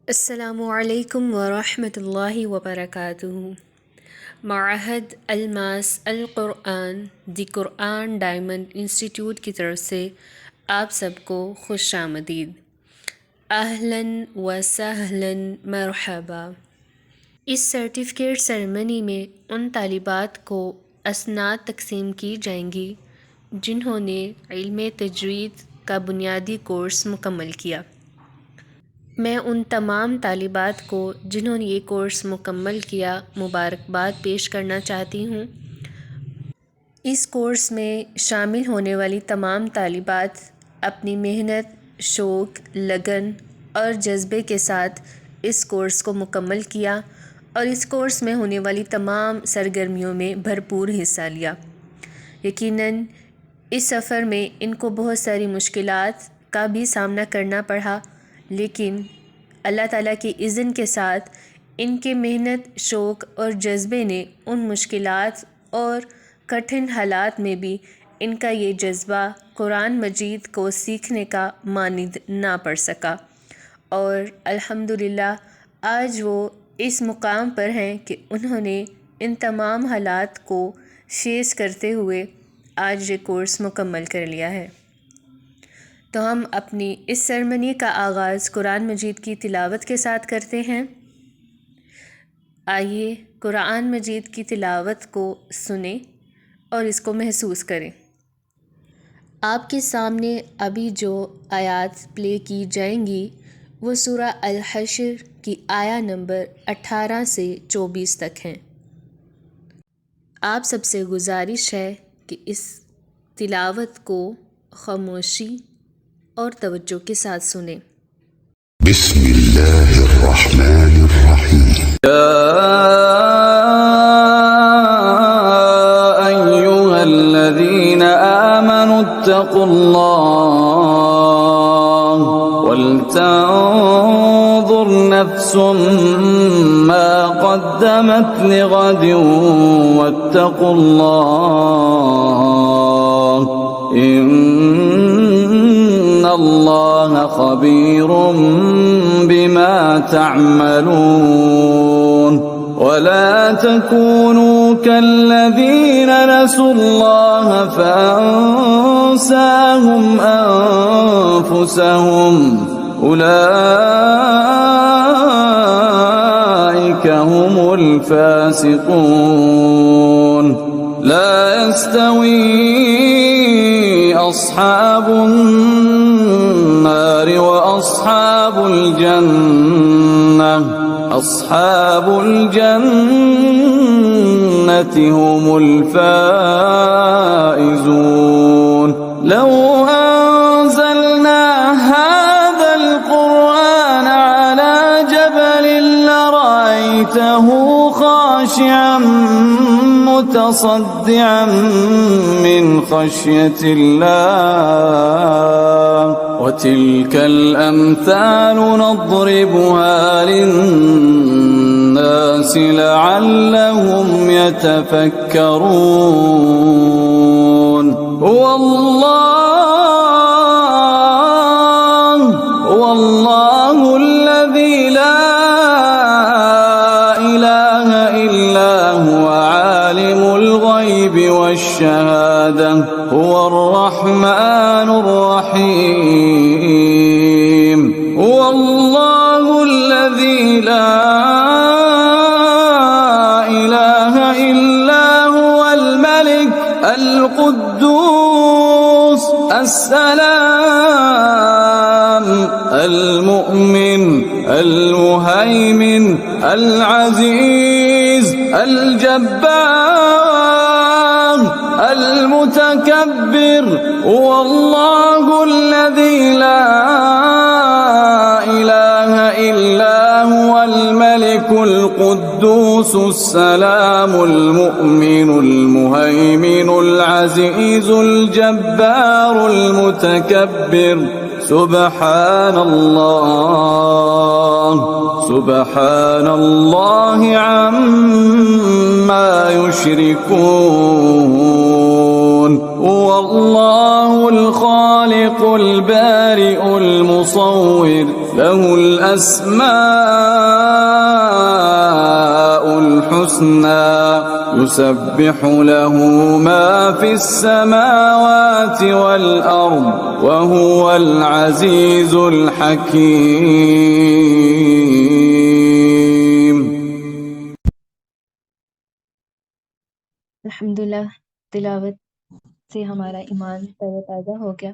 السلام علیکم ورحمۃ اللہ وبرکاتہ۔ معہد الماس القرآن دی قرآن ڈائمنڈ انسٹیٹیوٹ کی طرف سے آپ سب کو خوش آمدید۔ اہلاً و سہلاً مرحبا۔ اس سرٹیفکیٹ سیریمنی میں ان طالبات کو اسناد تقسیم کی جائیں گی جنہوں نے علم تجوید کا بنیادی کورس مکمل کیا۔ میں ان تمام طالبات کو جنہوں نے یہ کورس مکمل کیا مبارکباد پیش کرنا چاہتی ہوں۔ اس کورس میں شامل ہونے والی تمام طالبات اپنی محنت، شوق، لگن اور جذبے کے ساتھ اس کورس کو مکمل کیا اور اس کورس میں ہونے والی تمام سرگرمیوں میں بھرپور حصہ لیا۔ یقیناً اس سفر میں ان کو بہت ساری مشکلات کا بھی سامنا کرنا پڑا، لیکن اللہ تعالیٰ کے اذن کے ساتھ ان کے محنت، شوق اور جذبے نے ان مشکلات اور کٹھن حالات میں بھی ان کا یہ جذبہ قرآن مجید کو سیکھنے کا مانند نہ پڑ سکا، اور الحمدللہ آج وہ اس مقام پر ہیں کہ انہوں نے ان تمام حالات کو فیس کرتے ہوئے آج یہ کورس مکمل کر لیا ہے۔ تو ہم اپنی اس سرمنی کا آغاز قرآن مجید کی تلاوت کے ساتھ کرتے ہیں۔ آئیے قرآن مجید کی تلاوت کو سنیں اور اس کو محسوس کریں۔ آپ کے سامنے ابھی جو آیات پلے کی جائیں گی وہ سورہ الحشر کی آیہ نمبر 18 سے 24 تک ہیں۔ آپ سب سے گزارش ہے کہ اس تلاوت کو خاموشی اور توجہ کے ساتھ سنیں۔ بسم اللہ الرحمن الرحیم۔ یا ایھا الذین آمنوا اتقوا اللہ ولتنظر نفس ما قدمت لغد واتقوا اللہ ان اللہ خبیر بما تعملون ولا تكونوا كالذين نسوا الله فأنساهم أنفسهم أولئك هم الفاسقون لا يستوي أصحاب النار وأصحاب الجنة أصحاب الجنة هم الفائزون لو أنزلنا هذا القرآن على جبل لرأيته خاشعا متصدعا من خشية الله وتلك الأمثال نضربها للناس لعلهم يتفكرون والله الذي لا إله إلا هو عالم الغيب والشهادة هو الرحمن الرحيم والله الذي لا إله إلا هو الملك القدوس السلام المؤمن المهيمن العزيز الجبار المتكبر والله الذي لا إله إلا هو الملك القدوس السلام المؤمن المهيمن العزيز الجبار المتكبر سبحان الله عما يشركون والله الخالق البارئ المصور له الأسماء الحسنى يسبح له ما في السماوات والأرض وهو العزيز الحكيم. الحمدللہ، تلاوت سے ہمارا ایمان تر و تازہ ہو گیا۔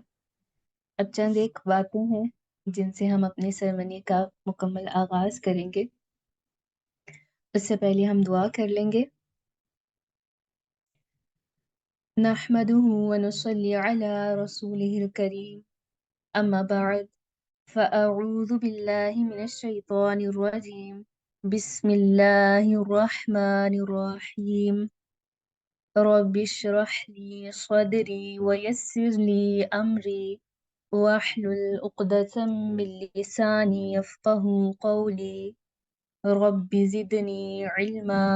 اب چند ایک باتیں ہیں جن سے ہم اپنی سرمنی کا مکمل آغاز کریں گے۔ اس سے پہلے ہم دعا کر لیں گے۔ نحمدہ ونصلی علی رسولہ الکریم، اما بعد فاعوذ باللہ من الشیطان الرجیم، بسم اللہ الرحمن الرحیم۔ رب اشرح لي صدري ويسر لي أمري واحلل عقدة من لساني يفقهوا قولي رب زدني علما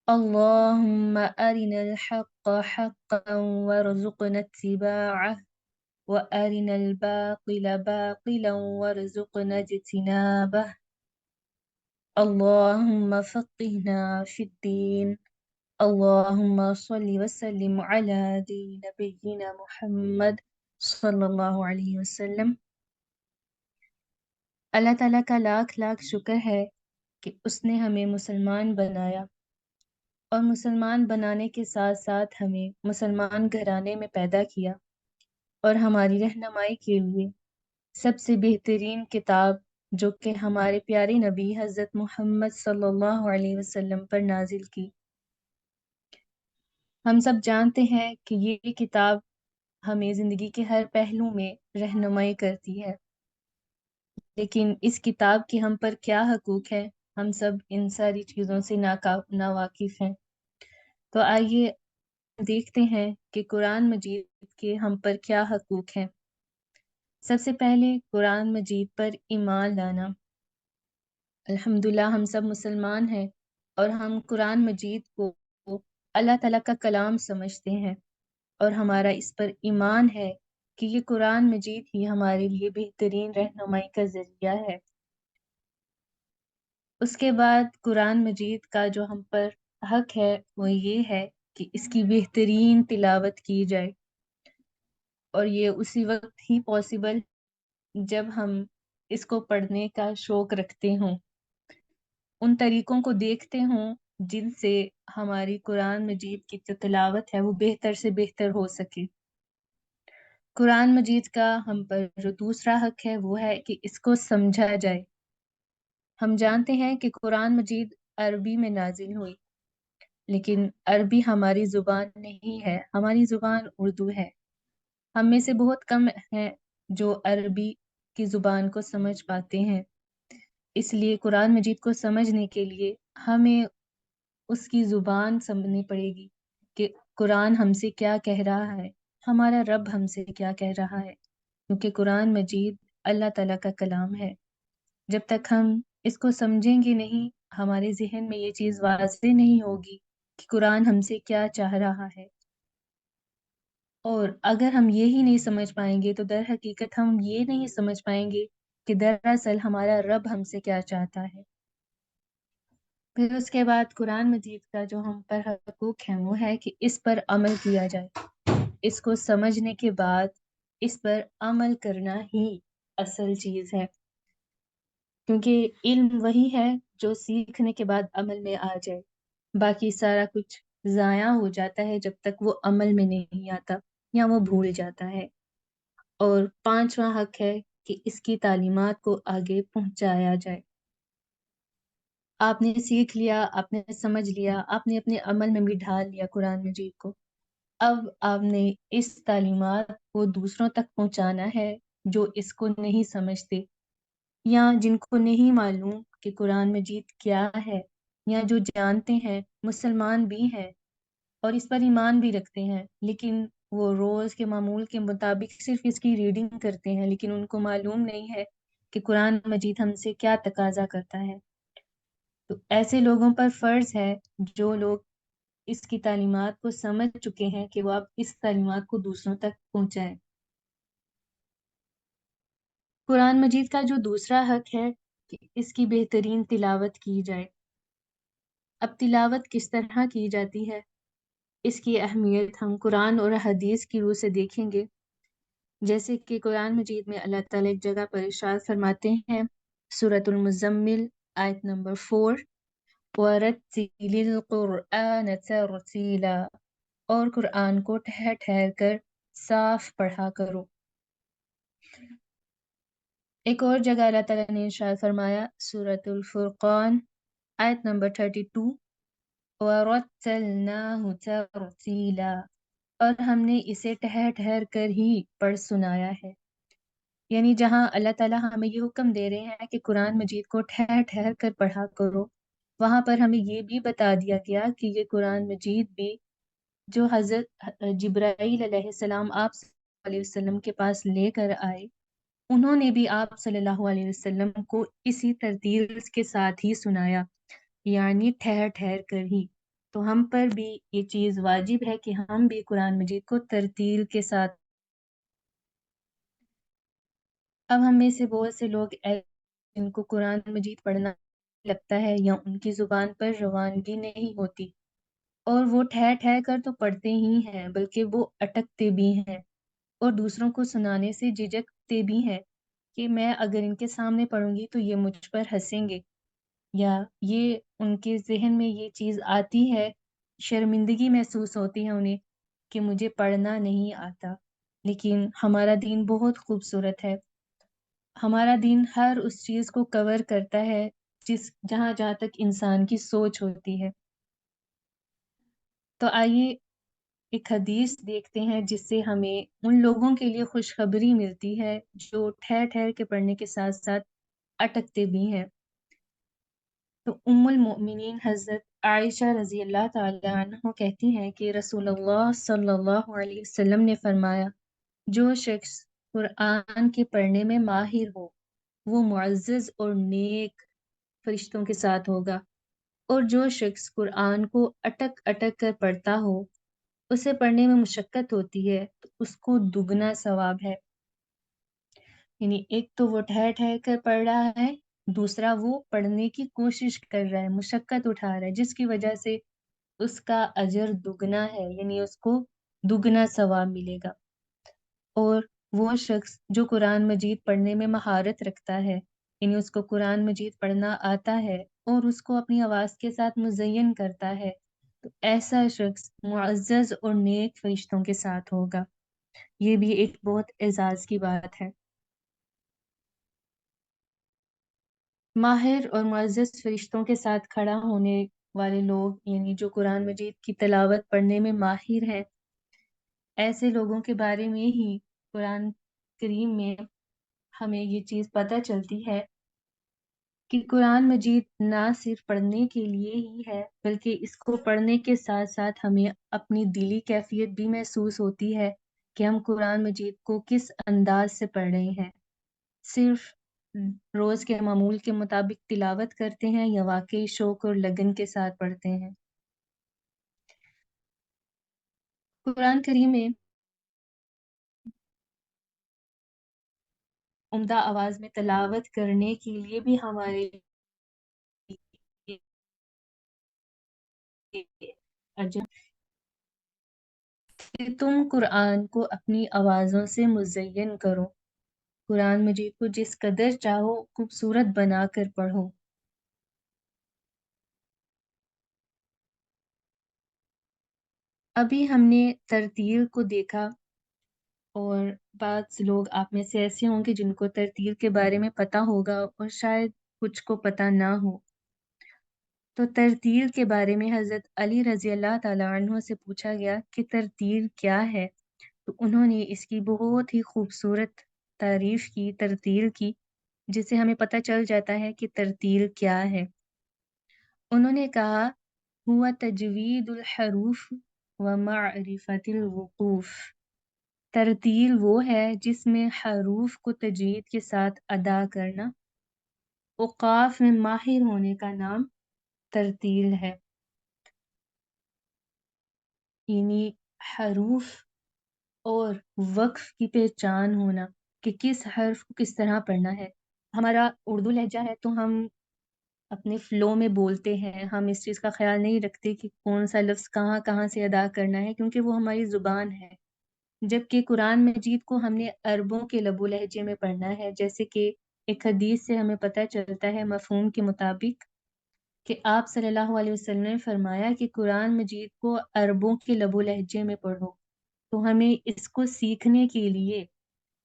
اللهم أرنا الحق حقا وارزقنا اتباعه وأرنا الباطل باطلا وارزقنا اجتنابه اللهم فقهنا في الدين اللهم صل وسلم على نبينا محمد صلی اللہ علیہ وسلم۔ اللہ تعالیٰ کا لاکھ لاکھ شکر ہے کہ اس نے ہمیں مسلمان بنایا، اور مسلمان بنانے کے ساتھ ساتھ ہمیں مسلمان گھرانے میں پیدا کیا، اور ہماری رہنمائی کے لیے سب سے بہترین کتاب جو کہ ہمارے پیارے نبی حضرت محمد صلی اللہ علیہ وسلم پر نازل کی۔ ہم سب جانتے ہیں کہ یہ کتاب ہمیں زندگی کے ہر پہلو میں رہنمائی کرتی ہے، لیکن اس کتاب کے ہم پر کیا حقوق ہے، ہم سب ان ساری چیزوں سے ناواقف ہیں۔ تو آئیے دیکھتے ہیں کہ قرآن مجید کے ہم پر کیا حقوق ہیں۔ سب سے پہلے قرآن مجید پر ایمان لانا۔ الحمدللہ ہم سب مسلمان ہیں اور ہم قرآن مجید کو اللہ تعالیٰ کا کلام سمجھتے ہیں، اور ہمارا اس پر ایمان ہے کہ یہ قرآن مجید ہی ہمارے لیے بہترین رہنمائی کا ذریعہ ہے۔ اس کے بعد قرآن مجید کا جو ہم پر حق ہے وہ یہ ہے کہ اس کی بہترین تلاوت کی جائے، اور یہ اسی وقت ہی پاسبل جب ہم اس کو پڑھنے کا شوق رکھتے ہوں، ان طریقوں کو دیکھتے ہوں جن سے ہماری قرآن مجید کی جو تلاوت ہے وہ بہتر سے بہتر ہو سکے۔ قرآن مجید کا ہم پر جو دوسرا حق ہے وہ ہے کہ اس کو سمجھا جائے۔ ہم جانتے ہیں کہ قرآن مجید عربی میں نازل ہوئی، لیکن عربی ہماری زبان نہیں ہے، ہماری زبان اردو ہے۔ ہم میں سے بہت کم ہیں جو عربی کی زبان کو سمجھ پاتے ہیں، اس لیے قرآن مجید کو سمجھنے کے لیے ہمیں اس کی زبان سمجھنی پڑے گی کہ قرآن ہم سے کیا کہہ رہا ہے، ہمارا رب ہم سے کیا کہہ رہا ہے، کیونکہ قرآن مجید اللہ تعالیٰ کا کلام ہے۔ جب تک ہم اس کو سمجھیں گے نہیں، ہمارے ذہن میں یہ چیز واضح نہیں ہوگی کہ قرآن ہم سے کیا چاہ رہا ہے، اور اگر ہم یہی نہیں سمجھ پائیں گے تو در حقیقت ہم یہ نہیں سمجھ پائیں گے کہ دراصل ہمارا رب ہم سے کیا چاہتا ہے۔ پھر اس کے بعد قرآن مجید کا جو ہم پر حقوق ہیں وہ ہے کہ اس پر عمل کیا جائے۔ اس کو سمجھنے کے بعد اس پر عمل کرنا ہی اصل چیز ہے، کیونکہ علم وہی ہے جو سیکھنے کے بعد عمل میں آ جائے، باقی سارا کچھ ضائع ہو جاتا ہے جب تک وہ عمل میں نہیں آتا یا وہ بھول جاتا ہے۔ اور پانچواں حق ہے کہ اس کی تعلیمات کو آگے پہنچایا جائے۔ آپ نے سیکھ لیا، آپ نے سمجھ لیا، آپ نے اپنے عمل میں بھی ڈھال لیا قرآن مجید کو، اب آپ نے اس تعلیمات کو دوسروں تک پہنچانا ہے جو اس کو نہیں سمجھتے، یا جن کو نہیں معلوم کہ قرآن مجید کیا ہے، یا جو جانتے ہیں مسلمان بھی ہیں اور اس پر ایمان بھی رکھتے ہیں، لیکن وہ روز کے معمول کے مطابق صرف اس کی ریڈنگ کرتے ہیں، لیکن ان کو معلوم نہیں ہے کہ قرآن مجید ہم سے کیا تقاضا کرتا ہے۔ تو ایسے لوگوں پر فرض ہے جو لوگ اس کی تعلیمات کو سمجھ چکے ہیں کہ وہ اب اس تعلیمات کو دوسروں تک پہنچائیں۔ قرآن مجید کا جو دوسرا حق ہے کہ اس کی بہترین تلاوت کی جائے۔ اب تلاوت کس طرح کی جاتی ہے، اس کی اہمیت ہم قرآن اور حدیث کی روح سے دیکھیں گے۔ جیسے کہ قرآن مجید میں اللہ تعالیٰ ایک جگہ پر ارشاد فرماتے ہیں، سورۃ المزمل آیت نمبر 4، وَرَتِّلِ الْقُرْآنَ تَرْتِيلًا، اور قرآن کو ٹھہر ٹھہر کر صاف پڑھا کرو۔ ایک اور جگہ اللہ تعالیٰ نے ارشاد فرمایا، سورۃ الفرقان آیت نمبر 32، وَرَتَّلْنَاهُ تَرْتِيلًا، اور ہم نے اسے ٹھہر ٹھہر کر ہی پڑھ سنایا ہے۔ یعنی جہاں اللہ تعالیٰ ہمیں یہ حکم دے رہے ہیں کہ قرآن مجید کو ٹھہر ٹھہر کر پڑھا کرو، وہاں پر ہمیں یہ بھی بتا دیا گیا کہ یہ قرآن مجید بھی جو حضرت جبرائیل علیہ السلام آپ صلی اللہ علیہ وسلم کے پاس لے کر آئے، انہوں نے بھی آپ صلی اللہ علیہ وسلم کو اسی ترتیل کے ساتھ ہی سنایا، یعنی ٹھہر ٹھہر کر ہی۔ تو ہم پر بھی یہ چیز واجب ہے کہ ہم بھی قرآن مجید کو ترتیل کے ساتھ۔ اب ہم میں سے بہت سے لوگ جن کو قرآن مجید پڑھنا لگتا ہے یا ان کی زبان پر روانگی نہیں ہوتی، اور وہ ٹھہر ٹھہر کر تو پڑھتے ہی ہیں بلکہ وہ اٹکتے بھی ہیں اور دوسروں کو سنانے سے جھجکتے بھی ہیں کہ میں اگر ان کے سامنے پڑھوں گی تو یہ مجھ پر ہنسیں گے، یا یہ ان کے ذہن میں یہ چیز آتی ہے، شرمندگی محسوس ہوتی ہے انہیں کہ مجھے پڑھنا نہیں آتا۔ لیکن ہمارا دین بہت خوبصورت ہے، ہمارا دین ہر اس چیز کو کور کرتا ہے جہاں تک انسان کی سوچ ہوتی ہے۔ تو آئیے ایک حدیث دیکھتے ہیں جس سے ہمیں ان لوگوں کے لیے خوشخبری ملتی ہے جو ٹھہر ٹھہر کے پڑھنے کے ساتھ ساتھ اٹکتے بھی ہیں۔ تو ام المؤمنین حضرت عائشہ رضی اللہ تعالی عنہ کہتی ہیں کہ رسول اللہ صلی اللہ علیہ وسلم نے فرمایا، جو شخص قرآن کے پڑھنے میں ماہر ہو وہ معزز اور نیک فرشتوں کے ساتھ ہوگا، اور جو شخص قرآن کو اٹک اٹک کر پڑھتا ہو، اسے پڑھنے میں مشقت ہوتی ہے تو اس کو دگنا ثواب ہے۔ یعنی ایک تو وہ ٹھہر ٹھہر کر پڑھ رہا ہے، دوسرا وہ پڑھنے کی کوشش کر رہا ہے، مشقت اٹھا رہا ہے، جس کی وجہ سے اس کا اجر دگنا ہے، یعنی اس کو دگنا ثواب ملے گا۔ اور وہ شخص جو قرآن مجید پڑھنے میں مہارت رکھتا ہے، یعنی اس کو قرآن مجید پڑھنا آتا ہے اور اس کو اپنی آواز کے ساتھ مزین کرتا ہے، تو ایسا شخص معزز اور نیک فرشتوں کے ساتھ ہوگا۔ یہ بھی ایک بہت اعزاز کی بات ہے۔ ماہر اور معزز فرشتوں کے ساتھ کھڑا ہونے والے لوگ، یعنی جو قرآن مجید کی تلاوت پڑھنے میں ماہر ہیں، ایسے لوگوں کے بارے میں ہی قرآن کریم میں ہمیں یہ چیز پتہ چلتی ہے کہ قرآن مجید نہ صرف پڑھنے کے لیے ہی ہے بلکہ اس کو پڑھنے کے ساتھ ساتھ ہمیں اپنی دلی کیفیت بھی محسوس ہوتی ہے کہ ہم قرآن مجید کو کس انداز سے پڑھ رہے ہیں، صرف روز کے معمول کے مطابق تلاوت کرتے ہیں یا واقعی شوق اور لگن کے ساتھ پڑھتے ہیں۔ قرآن کریم میں عمدہ آواز میں تلاوت کرنے کے لیے بھی ہمارے اجر کہ تم قرآن کو اپنی آوازوں سے مزین کرو، قرآن مجید کو جس قدر چاہو خوبصورت بنا کر پڑھو۔ ابھی ہم نے ترتیل کو دیکھا، اور بعض لوگ آپ میں سے ایسے ہوں گے جن کو ترتیل کے بارے میں پتہ ہوگا اور شاید کچھ کو پتہ نہ ہو۔ تو ترتیل کے بارے میں حضرت علی رضی اللہ تعالیٰ عنہ سے پوچھا گیا کہ ترتیل کیا ہے، تو انہوں نے اس کی بہت ہی خوبصورت تعریف کی ترتیل کی، جس سے ہمیں پتہ چل جاتا ہے کہ ترتیل کیا ہے۔ انہوں نے کہا، ہوا تجوید الحروف و معرفت الوقوف، ترتیل وہ ہے جس میں حروف کو تجوید کے ساتھ ادا کرنا، اوقاف میں ماہر ہونے کا نام ترتیل ہے۔ یعنی حروف اور وقف کی پہچان ہونا، کہ کس حرف کو کس طرح پڑھنا ہے. ہمارا اردو لہجہ ہے تو ہم اپنے فلو میں بولتے ہیں، ہم اس چیز کا خیال نہیں رکھتے کہ کون سا لفظ کہاں کہاں سے ادا کرنا ہے، کیونکہ وہ ہماری زبان ہے. جبکہ قرآن مجید کو ہم نے عربوں کے لب و لہجے میں پڑھنا ہے، جیسے کہ ایک حدیث سے ہمیں پتہ چلتا ہے مفہوم کے مطابق کہ آپ صلی اللہ علیہ وسلم نے فرمایا کہ قرآن مجید کو عربوں کے لب و لہجے میں پڑھو. تو ہمیں اس کو سیکھنے کے لیے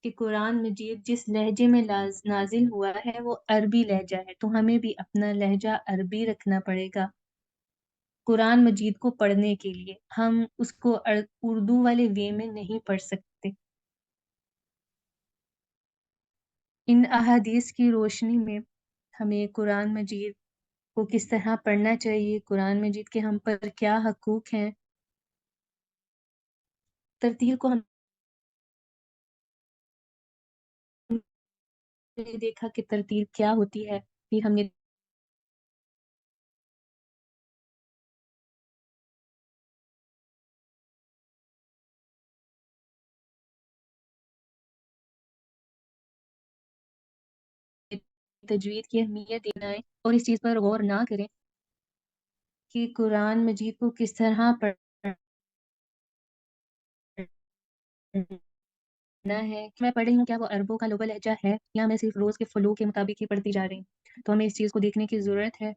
کہ قرآن مجید جس لہجے میں نازل ہوا ہے وہ عربی لہجہ ہے، تو ہمیں بھی اپنا لہجہ عربی رکھنا پڑے گا قرآن مجید کو پڑھنے کے لیے. ہم اس کو اردو والے وے میں نہیں پڑھ سکتے. ان احادیث کی روشنی میں ہمیں قرآن مجید کو کس طرح پڑھنا چاہیے، قرآن مجید کے ہم پر کیا حقوق ہیں. ترتیل کو ہم نے دیکھا کہ ترتیل کیا ہوتی ہے، پھر ہم نے تجوید کی اہمیت دینا ہے اور اس چیز پر غور نہ کریں کہ قرآن مجید کو کس طرح پڑھنا ہے. میں پڑھ رہی ہوں کیا وہ عربوں کا لغو لہجہ ہے یا میں صرف روز کے فلو کے مطابق ہی پڑھتی جا رہی ہوں. تو ہمیں اس چیز کو دیکھنے کی ضرورت ہے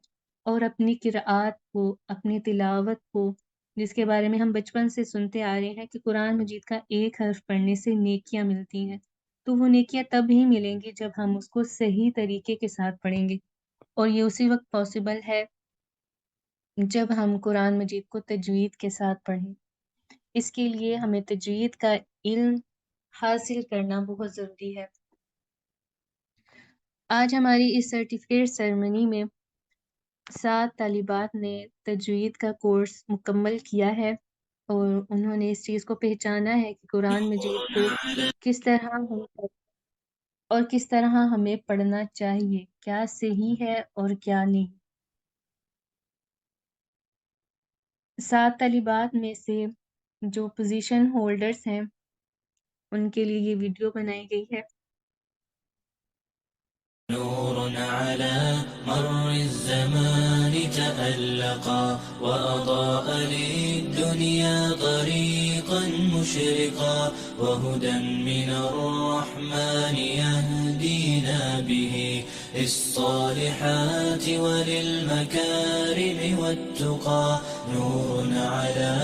اور اپنی قرآت کو، اپنی تلاوت کو، جس کے بارے میں ہم بچپن سے سنتے آ رہے ہیں کہ قرآن مجید کا ایک حرف پڑھنے سے نیکیاں ملتی ہیں، تو وہ نیکیاں تب ہی ملیں گی جب ہم اس کو صحیح طریقے کے ساتھ پڑھیں گے. اور یہ اسی وقت پاسبل ہے جب ہم قرآن مجید کو تجوید کے ساتھ پڑھیں. اس کے لیے ہمیں تجوید کا علم حاصل کرنا بہت ضروری ہے. آج ہماری اس سرٹیفکیٹ سیرمنی میں 7 طالبات نے تجوید کا کورس مکمل کیا ہے اور انہوں نے اس چیز کو پہچانا ہے کہ قرآن مجید کو کس طرح اور کس طرح ہمیں پڑھنا چاہیے، کیا صحیح ہے اور کیا نہیں. 7 طالبات میں سے جو پوزیشن ہولڈرز ہیں ان کے لیے یہ ویڈیو بنائی گئی ہے. نور على مر الزمان تألقا وأضاء للدنيا طريقا مشرقا وهدى من الرحمن يهدينا به للصالحات وللمكارم والتقى. نور على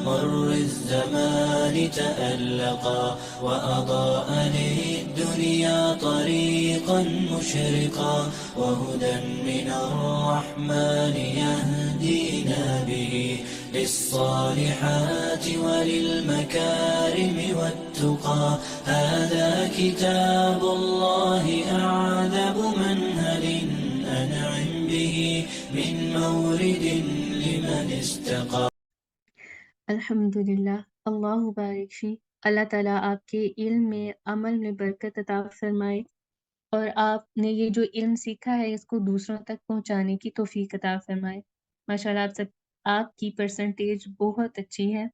مر الزمان تألقا وأضاء للدنيا طريقا مشرقا وهدى من الرحمن يهدينا به للصالحات وللمكارم والتقى. هذا كتاب الله أعذب منهل أنعم به من مورد لمن استقى. الحمدللہ، اللہ بارک فی. اللہ تعالیٰ آپ کے علم میں، عمل میں برکت عطا فرمائے اور آپ نے یہ جو علم سیکھا ہے اس کو دوسروں تک پہنچانے کی توفیق عطا فرمائے. ماشاءاللہ آپ کی پرسنٹیج بہت اچھی ہے.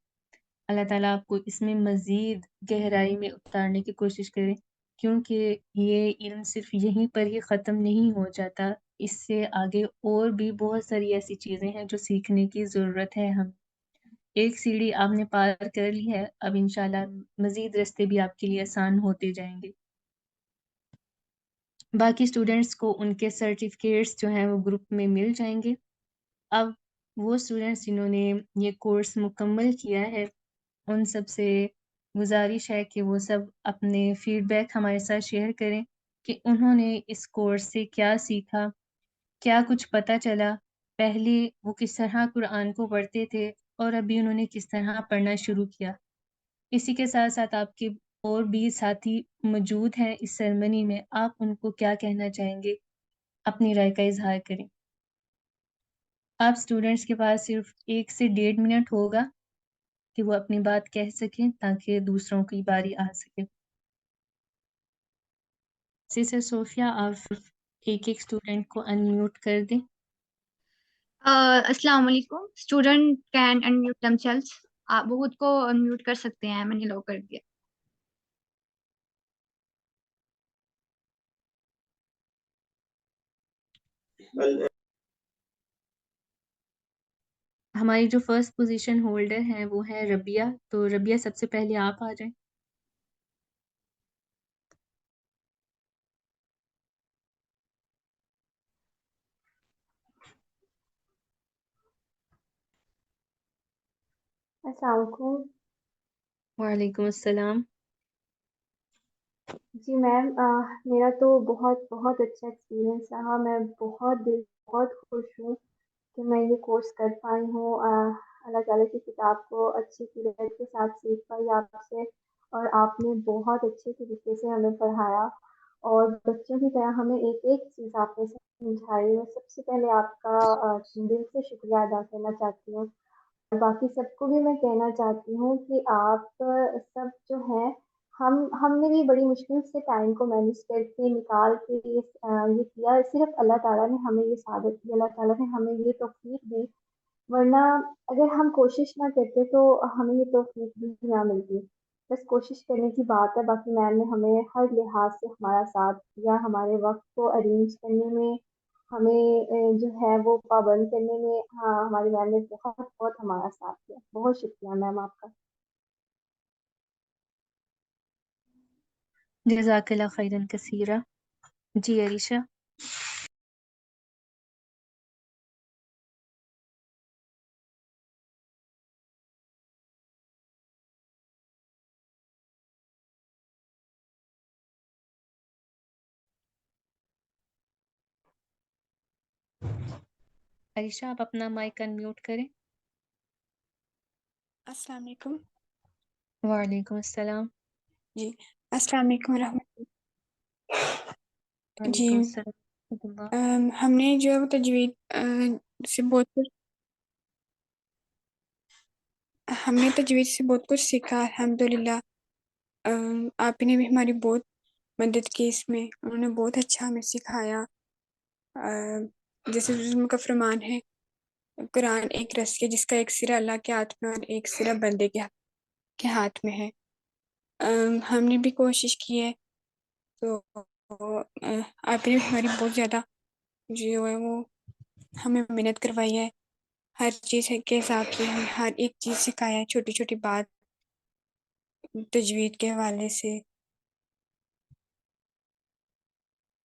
اللہ تعالیٰ آپ کو اس میں مزید گہرائی میں اتارنے کی کوشش کرے، کیونکہ یہ علم صرف یہیں پر ہی ختم نہیں ہو جاتا، اس سے آگے اور بھی بہت ساری ایسی چیزیں ہیں جو سیکھنے کی ضرورت ہے. ہم ایک سیڑھی آپ نے پار کر لی ہے، اب انشاءاللہ مزید رستے بھی آپ کے لیے آسان ہوتے جائیں گے. باقی اسٹوڈنٹس کو ان کے سرٹیفکیٹس جو ہیں وہ گروپ میں مل جائیں گے. اب وہ اسٹوڈنٹس جنہوں نے یہ کورس مکمل کیا ہے ان سب سے گزارش ہے کہ وہ سب اپنے فیڈ بیک ہمارے ساتھ شیئر کریں کہ انہوں نے اس کورس سے کیا سیکھا، کیا کچھ پتہ چلا، پہلے وہ کس طرح قرآن کو پڑھتے تھے اور ابھی انہوں نے کس طرح پڑھنا شروع کیا. اسی کے ساتھ ساتھ آپ کے اور بھی ساتھی موجود ہیں اس سرمنی میں، آپ ان کو کیا کہنا چاہیں گے، اپنی رائے کا اظہار کریں. آپ اسٹوڈنٹس کے پاس صرف 1 سے 1.5 منٹ ہوگا کہ وہ اپنی بات کہہ سکیں تاکہ دوسروں کی باری آ سکے. سسٹر صوفیہ، آپ ایک اسٹوڈنٹ کو انمیوٹ کر دیں. السلام علیکم. Student can unmute themselves. آپ خود کو انمیوٹ کر سکتے ہیں، میں نے لو کر دیا. ہماری جو فرسٹ پوزیشن ہولڈر ہیں وہ ہے ربیہ، تو ربیہ سب سے پہلے آپ آ جائیں۔ السلام علیکم۔ وعلیکم السلام۔ جی میم، میرا تو بہت اچھا ایکسپیرینس رہا۔ میں بہت خوش ہوں کہ میں یہ کورس کر پائی ہوں۔ اللہ تعالیٰ کی کتاب کو اچھی قرت کے ساتھ سیکھ پائی آپ سے، اور آپ نے بہت اچھے طریقے سے ہمیں پڑھایا، اور بچوں کی طرح ہمیں ایک ایک چیز آپ نے سمجھائی۔ میں سب سے پہلے آپ کا دل سے شکریہ ادا کرنا چاہتی ہوں، اور باقی سب کو بھی میں کہنا چاہتی ہوں کہ آپ سب جو ہیں، ہم نے بھی بڑی مشکل سے ٹائم کو مینیج کر کے نکال کے یہ کیا۔ صرف اللہ تعالیٰ نے ہمیں یہ سعادت دی، اللہ تعالیٰ نے ہمیں یہ توفیق دی، ورنہ اگر ہم کوشش نہ کرتے تو ہمیں یہ توفیق بھی نہ ملتی۔ بس کوشش کرنے کی بات ہے۔ باقی میم نے ہمیں ہر لحاظ سے ہمارا ساتھ دیا، ہمارے وقت کو ارینج کرنے میں، ہمیں جو ہے وہ پابند کرنے میں۔ ہاں، ہماری میم نے بہت ہمارا ساتھ دیا۔ بہت شکریہ میم آپ کا۔ جزاک اللہ خیرن کثیرہ۔ جی عریشہ۔ عریشہ، آپ اپنا مائک انمیوٹ کریں۔ السلام علیکم۔ وعلیکم السلام۔ جی، السلام علیکم ورحمۃ اللہ۔ جی، وعلیکم السلام ورحمۃ اللہ۔ ہم نے جو ہے وہ تجوید سے بہت کچھ سیکھا الحمدللہ۔ آپ نے بھی ہماری بہت مدد کی اس میں، انہوں نے بہت اچھا ہمیں سکھایا۔ جیسے حضور کا فرمان ہے، قرآن ایک رسی ہے جس کا ایک سرا اللہ کے ہاتھ میں اور ایک سرا بندے کے ہاتھ میں ہے۔ ہم نے بھی کوشش کی ہے، تو آپ نے ہماری بہت زیادہ جو ہے وہ ہمیں محنت کروائی ہے، ہر چیز کے حساب سے ہمیں ہر ایک چیز سکھایا ہے، چھوٹی چھوٹی بات تجوید کے حوالے سے۔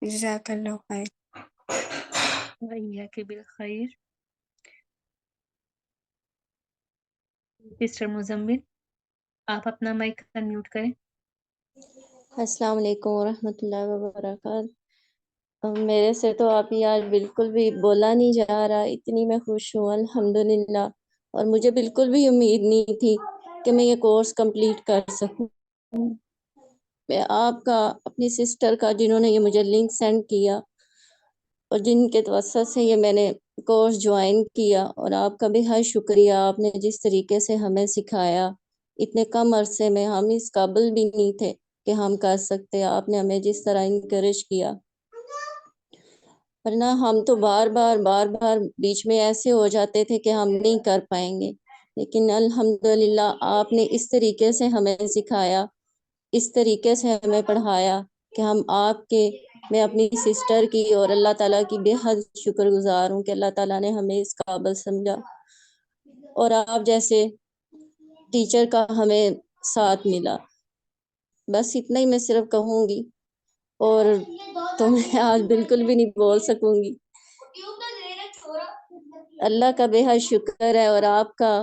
جزاک اللہ خیر۔ وإياك بالخیر۔ مسٹر مزمل، آپ اپنا مائک انمیوٹ کریں۔ السلام علیکم ورحمۃ اللہ وبرکاتہ۔ میرے سے تو آپ آج بالکل بھی بولا نہیں جا رہا، اتنی میں خوش ہوں الحمدللہ، اور مجھے بالکل بھی امید نہیں تھی کہ میں یہ کورس کمپلیٹ کر سکوں۔ میں آپ کا، اپنی سسٹر کا، جنہوں نے یہ مجھے لنک سینڈ کیا اور جن کے توسط سے یہ میں نے کورس جوائن کیا، اور آپ کا بھی ہر شکریہ۔ آپ نے جس طریقے سے ہمیں سکھایا، اتنے کم عرصے میں ہم اس قابل بھی نہیں تھے کہ ہم کر سکتے، آپ نے ہمیں جس طرح انکریج کیا، ورنہ ہم تو بار بار بیچ میں ایسے ہو جاتے تھے کہ ہم نہیں کر پائیں گے، لیکن الحمدللہ آپ نے اس طریقے سے ہمیں سکھایا، اس طریقے سے ہمیں پڑھایا کہ ہم آپ کے، میں اپنی سسٹر کی اور اللہ تعالیٰ کی بے حد شکر گزار ہوں کہ اللہ تعالیٰ نے ہمیں اس قابل سمجھا، اور آپ جیسے ٹیچر کا ہمیں ساتھ ملا۔ بس اتنا ہی میں صرف کہوں گی، اور تو میں آج بالکل بھی نہیں بول سکوں گی۔ اللہ کا بے حد شکر ہے، اور آپ کا،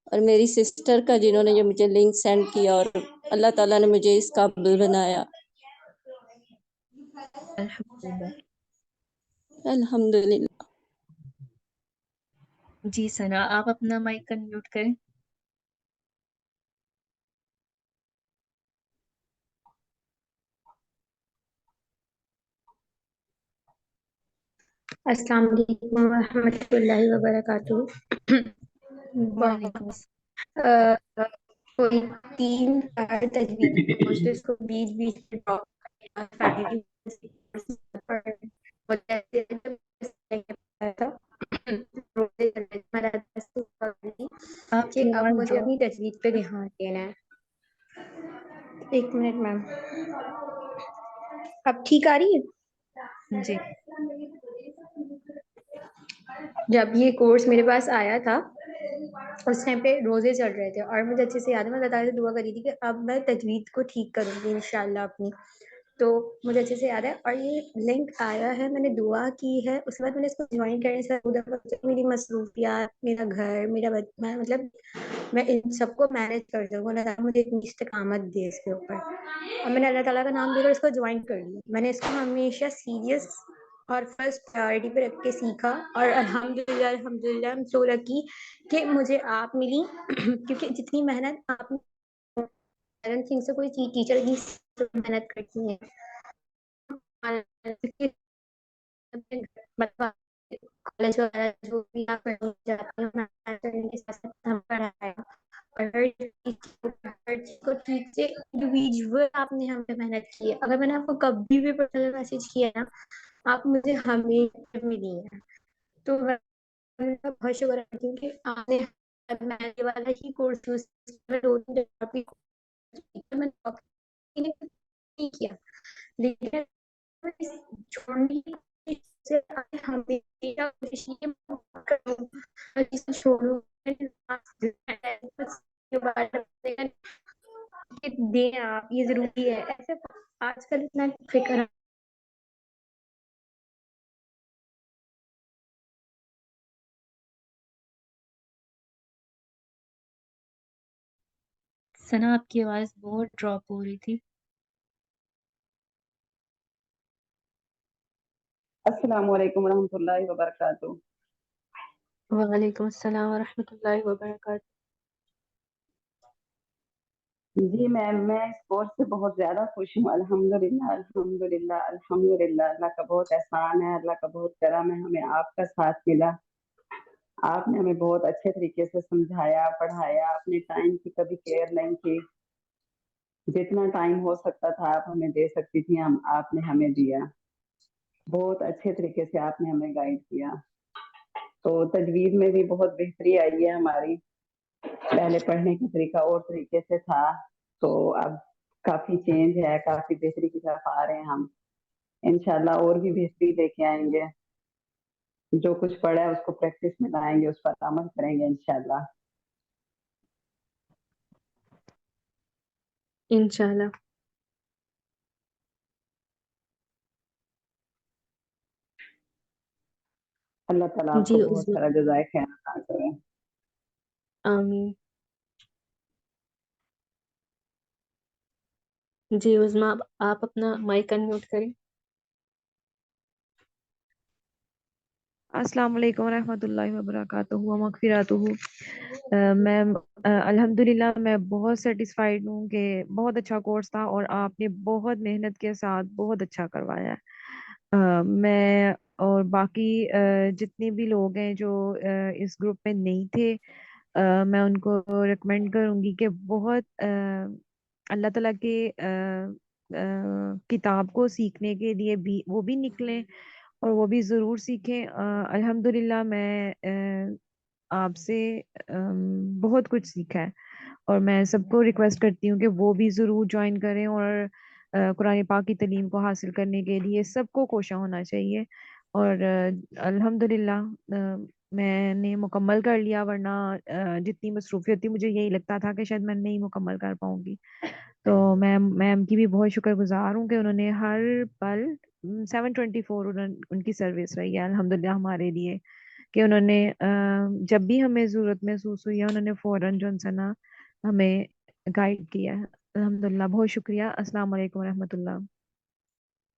اور میری سسٹر کا، جنہوں نے مجھے لنک سینڈ کیا، اور اللہ تعالیٰ نے مجھے اس قابل بنایا۔ الحمدللہ۔ الحمدللہ۔ جی ثنا، آپ اپنا مائک انمیوٹ کریں۔ السلام علیکم ورحمۃ اللہ وبرکاتہ۔ وعلیکم السلام۔ کوئی 3 تجویز کورسز کو بیچ میں ڈراپ کرنا، فیملی آپ کہ کی اب آواز مجھے اپنی ڈراپ۔ تجویز پہ دھیان دینا ہے۔ 1 منٹ میم، اب ٹھیک آ رہی ہے؟ جی۔ جب یہ کورس میرے پاس آیا تھا اس ٹائم پہ روزے چل رہے تھے اور مجھے اچھے سے یاد ہے میں اللہ تعالیٰ سے دعا کری تھی کہ اب میں تجوید کو ٹھیک کروں گی انشاءاللہ اپنی. تو مجھے اچھے سے یاد ہے اور یہ لنک آیا ہے, میں نے دعا کی ہے, اس کے بعد میں نے اس کو جوائن کرنے سے میری مصروفیات, میرا گھر, میں مطلب میں ان سب کو مینیج کر سکوں. اللہ تعالیٰ مجھے اتنی استقامت دے اس کے اوپر, اور میں نے اللہ تعالیٰ کا نام لے کر اس کو جوائن کر لیا. میں نے اس کو ہمیشہ سیریس اور فرسٹ پرائرٹی پہ رکھ کے سیکھا, اور الحمدللہ I'm so lucky کہ مجھے آپ ملی کیونکہ جتنی محنت آپ تھنگ سے کوئی ٹیچر اتنی محنت کرتی ہیں کالج وغیرہ جو بھی آپ ہم پڑھایا, اور ہر چیز کو ٹھیک سے انڈیویجول آپ نے ہم پہ محنت کی ہے. اگر میں نے آپ کو کبھی بھی پرسنل میسج کیا ہے نا, آپ مجھے ہمیشہ ملی ہیں. تو میں بہت شکر کرتی ہوں کہ آپ نے میں والا ہی کورس چوز کیا, لیکن چھوڑنے سے ہمیشہ کوشش چھوڑوں دیں آپ, یہ ضروری ہے. ایسے آج کل اتنا فکر ثنا آپ کی آواز بہت ڈراپ ہو رہی تھی. السلام علیکم ورحمۃ اللہ وبرکاتہ. وعلیکم السلام ورحمۃ اللہ وبرکاتہ. جی میم, میں اس کورس سے بہت زیادہ خوش ہوں. الحمدللہ الحمدللہ الحمدللہ, اللہ کا بہت احسان ہے, اللہ کا بہت کرم ہے, ہمیں آپ کا ساتھ ملا. آپ نے ہمیں بہت اچھے طریقے سے سمجھایا, پڑھایا, اپنے ٹائم کی کبھی کیئر نہیں کی. جتنا ٹائم ہو سکتا تھا آپ ہمیں دے سکتی تھی, آپ نے ہمیں دیا. بہت اچھے طریقے سے آپ نے ہمیں گائیڈ کیا. تو تجوید میں بھی بہت بہتری آئی ہے ہماری. پہلے پڑھنے کا طریقہ اور طریقے سے تھا, تو اب کافی چینج ہے, کافی بہتری کی طرف آ رہے ہیں ہم. انشاءاللہ اور بھی بہتری لے کے آئیں گے. جو کچھ پڑھا ہے اس کو پریکٹس میں لائیں گے, اس پر عمل کریں گے انشاءاللہ. انشاءاللہ. اللہ تعالیٰ آپ کو جی بہت عظما, سارا جزائے خیر عطا کرے. آمین. جی عظما, آپ اپنا مائک انمیوٹ کریں. السلام علیکم ورحمۃ اللہ وبرکاتہ مغفراتہ. میم الحمدللہ میں بہت سیٹسفائیڈ ہوں کہ بہت اچھا کورس تھا اور آپ نے بہت محنت کے ساتھ بہت اچھا کروایا ہے. میں اور باقی جتنے بھی لوگ ہیں جو اس گروپ میں نہیں تھے, میں ان کو ریکمینڈ کروں گی کہ بہت اللہ تعالیٰ کے کتاب کو سیکھنے کے لیے بھی وہ بھی نکلیں اور وہ بھی ضرور سیکھیں. الحمدللہ میں آپ سے بہت کچھ سیکھا ہے, اور میں سب کو ریکویسٹ کرتی ہوں کہ وہ بھی ضرور جوائن کریں, اور قرآن پاک کی تعلیم کو حاصل کرنے کے لیے سب کو کوشاں ہونا چاہیے. اور الحمدللہ میں نے مکمل کر لیا, ورنہ جتنی مصروفیت تھی مجھے یہی لگتا تھا کہ شاید میں نہیں مکمل کر پاؤں گی. تو میں میم کی بھی بہت شکر گزار ہوں کہ انہوں نے ہر پل 7/24 ان کی سروس رہی ہے الحمدللہ ہمارے لیے, کہ انہوں نے جب بھی ہمیں ضرورت محسوس ہوئی ہے انہوں نے فوراً جو ہے نا ہمیں گائیڈ کیا ہے. الحمدللہ بہت شکریہ. السلام علیکم ورحمۃ اللہ.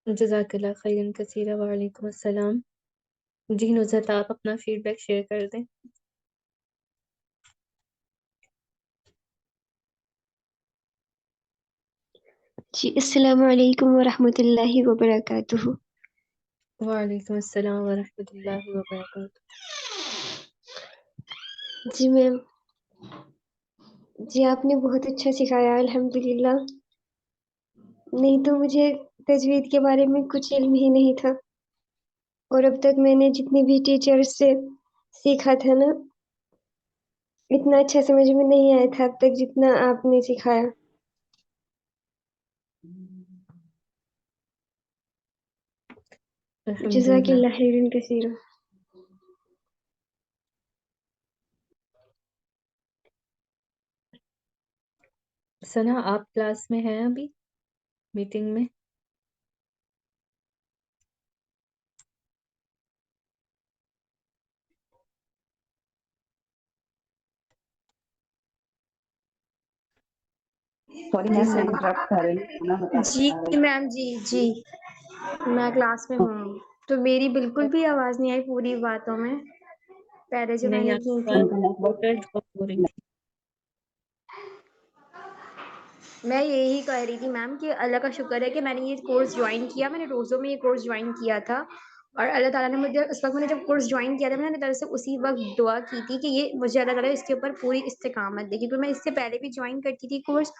جزاک اللہ خیرا کثیرا. وعلیکم السلام. جی نصرت, آپ اپنا فیڈ بیک شیئر کر دیں. جی السلام علیکم ورحمۃ اللہ وبرکاتہ. وعلیکم السلام ورحمۃ اللہ وبرکاتہ. جی میم, جی آپ نے بہت اچھا سکھایا الحمدللہ. نہیں تو مجھے تجوید کے بارے میں کچھ علم ہی نہیں تھا, اور اب تک میں نے جتنی بھی ٹیچرز سے سیکھا تھا نا, اتنا اچھا سمجھ میں نہیں آیا تھا اب تک جتنا آپ نے سکھایا. جزاک الحمدللہ. اللہ خیرا کثیرا. سنا آپ کلاس میں ہیں ابھی میٹنگ میں؟ سوری جی میم میں سنا انٹرپٹ کر رہی ہوں، کھانا بتانا جی چاہ رہی میم، جی میں کلاس میں ہوں، تو میری بالکل بھی آواز نہیں آئی پوری باتوں میں پہلے جو میں نہیں، نے آپ کی کی تھی. بات تھی. واٹر ڈراپ ہو رہی تھی. میں یہی کہہ رہی تھی میم کہ اللہ کا شکر ہے کہ میں نے یہ کورس جوائن کیا. میں نے روزوں میں یہ کورس جوائن کیا تھا، اور اللہ تعالیٰ نے مجھے اس وقت، میں نے جب کورس جوائن کیا تھا، میں نے اللہ تعالیٰ سے اسی وقت دعا کی تھی کہ یہ مجھے اللہ تعالیٰ اس کے اوپر پوری استقامت دے، کیونکہ میں اس سے پہلے بھی جوائن کرتی تھی کورس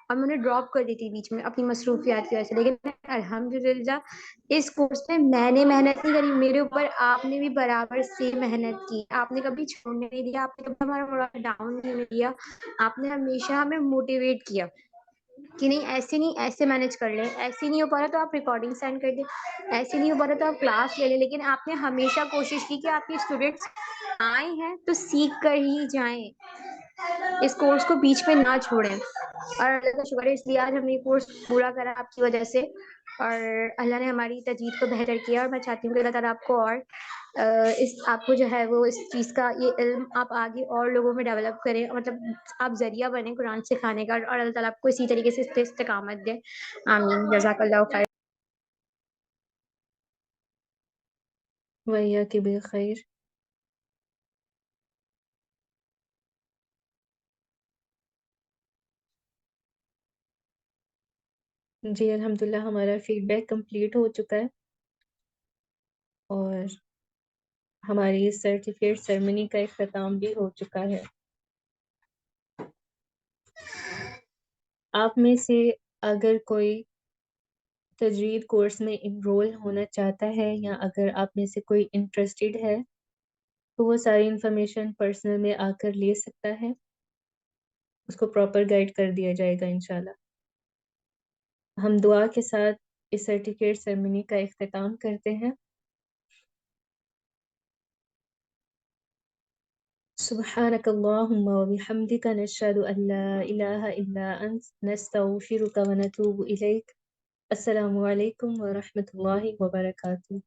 اور میں نے ڈراپ کر دی تھی بیچ میں اپنی مصروفیات کی وجہ سے. لیکن الحمدللہ اس کورس میں نے محنت نہیں کری، میرے اوپر آپ نے بھی برابر سے محنت کی. آپ نے کبھی چھوڑنے نہیں دیا، آپ نے کبھی ہمارا مورال ڈاؤن نہیں دیا. آپ نے ہمیشہ ہمیں موٹیویٹ کیا کہ نہیں ایسے نہیں، ایسے مینج کر لیں، ایسے نہیں ہو پا رہا تو آپ ریکارڈنگ سینڈ کر دیں، ایسے نہیں ہو پا رہا تو آپ کلاس لے لیں. لیکن آپ نے ہمیشہ کوشش کی کہ آپ کے اسٹوڈینٹس آئے ہیں تو سیکھ کر ہی جائیں، اس کورس کو بیچ میں نہ چھوڑیں. اور اللہ کا شکر ہے اس لیے آج ہم نے یہ کورس پورا کرا آپ کی وجہ سے، اور اللہ نے ہماری تجوید کو بہتر کیا. اور میں چاہتی ہوں کہ اللہ تعالیٰ آپ کو اور آپ کو جو ہے وہ اس چیز کا یہ علم آپ آگے اور لوگوں میں ڈیولپ کریں، مطلب آپ ذریعہ بنیں قرآن سکھانے کا، اور اللہ تعالیٰ آپ کو اسی طریقے سے اس پہ استقامت دے. آمین. جزاک اللہ خیر. وَإِيَّاكِ بِخَيْر. جی الحمدللہ ہمارا فیڈ بیک کمپلیٹ ہو چکا ہے، اور ہماری سرٹیفکیٹ سرمنی کا اختتام بھی ہو چکا ہے. آپ میں سے اگر کوئی تجوید کورس میں انرول ہونا چاہتا ہے، یا اگر آپ میں سے کوئی انٹرسٹڈ ہے، تو وہ ساری انفارمیشن پرسنل میں آ کر لے سکتا ہے. اس کو پراپر گائیڈ کر دیا جائے گا انشاءاللہ. ہم دعا کے ساتھ اس سرٹیفکیٹ سرمنی کا اختتام کرتے ہیں. سبحانك اللهم وبحمدك نشهد أن لا إله إلا أنت نستغفرك ونتوب إليك. السلام علیکم ورحمۃ اللہ وبرکاتہ.